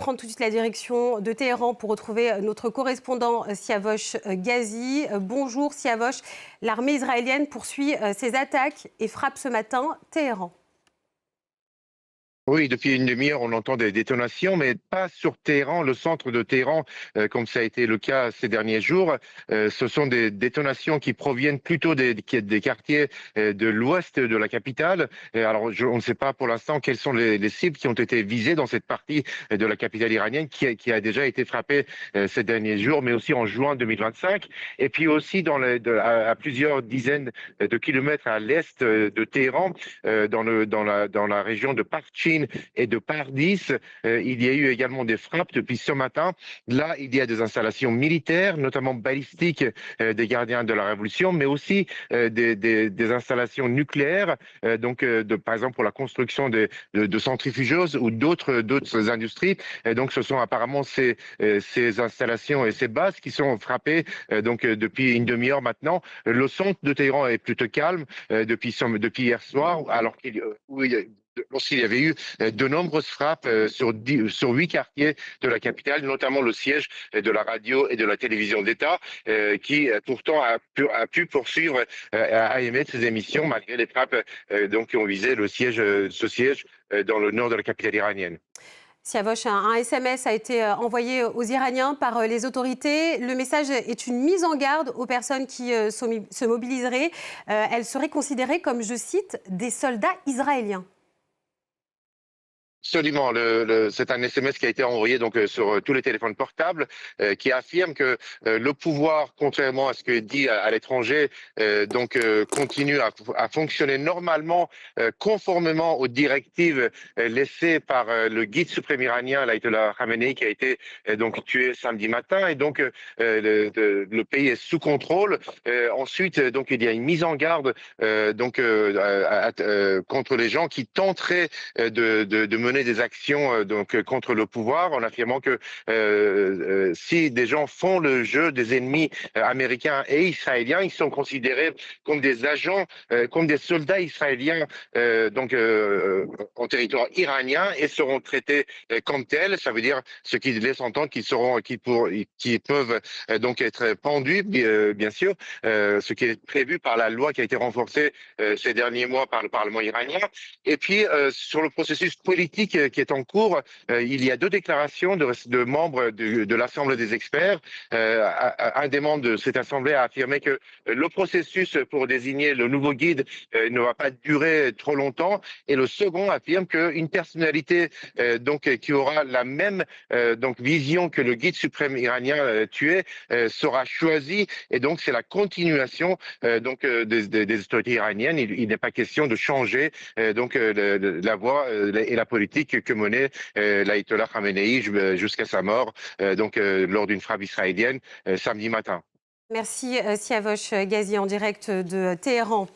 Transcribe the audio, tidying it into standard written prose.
prendre tout de suite la direction de Téhéran pour retrouver notre correspondant Siavosh Ghazi. Bonjour Siavosh, l'armée israélienne poursuit ses attaques et frappe ce matin Téhéran. Oui, depuis une demi-heure, on entend des détonations, mais pas sur Téhéran, le centre de Téhéran, comme ça a été le cas ces derniers jours. Ce sont des détonations qui proviennent plutôt des quartiers de l'ouest de la capitale. Alors, on ne sait pas pour l'instant quelles sont les cibles qui ont été visées dans cette partie de la capitale iranienne qui a déjà été frappée ces derniers jours, mais aussi en juin 2025. Et puis aussi à plusieurs dizaines de kilomètres à l'est de Téhéran, dans la région de Parchin et de Pardis. Il y a eu également des frappes depuis ce matin. Là, il y a des installations militaires, notamment balistiques des gardiens de la Révolution, mais aussi des installations nucléaires, par exemple pour la construction de centrifugeuses ou d'autres industries. Et donc, ce sont apparemment ces installations et ces bases qui sont frappées depuis une demi-heure maintenant. Le centre de Téhéran est plutôt calme depuis hier soir, alors lorsqu'il y avait eu de nombreuses frappes sur 8 quartiers de la capitale, notamment le siège de la radio et de la télévision d'État, qui pourtant a pu poursuivre, à émettre ses émissions malgré les frappes qui ont visé ce siège dans le nord de la capitale iranienne. Siavosh, un SMS a été envoyé aux Iraniens par les autorités. Le message est une mise en garde aux personnes qui se mobiliseraient. Elles seraient considérées comme, je cite, des soldats israéliens. Absolument. C'est un SMS qui a été envoyé sur tous les téléphones portables, qui affirme que le pouvoir, contrairement à ce que dit à l'étranger, continue à fonctionner normalement, conformément aux directives laissées par le guide suprême iranien, l'Ayatollah Khamenei, qui a été tué samedi matin. Et le pays est sous contrôle. Ensuite, il y a une mise en garde contre les gens qui tenteraient de mener des actions contre le pouvoir, en affirmant que si des gens font le jeu des ennemis américains et israéliens, ils sont considérés comme des agents, comme des soldats israéliens en territoire iranien et seront traités comme tels. Ça veut dire ce qui laisse entendre qu'ils peuvent être pendus, bien sûr, ce qui est prévu par la loi qui a été renforcée ces derniers mois par le Parlement iranien. Et puis sur le processus politique qui est en cours, il y a deux déclarations de membres de l'Assemblée des experts. Un des membres de cette assemblée a affirmé que le processus pour désigner le nouveau guide ne va pas durer trop longtemps, et le second affirme qu'une personnalité qui aura la même vision que le guide suprême iranien tué sera choisie, et donc c'est la continuation des autorités iraniennes. Il n'est pas question de changer la voie et la politique que menait l'Ayatollah Khamenei jusqu'à sa mort lors d'une frappe israélienne samedi matin. Merci Siavosh Ghazi en direct de Téhéran.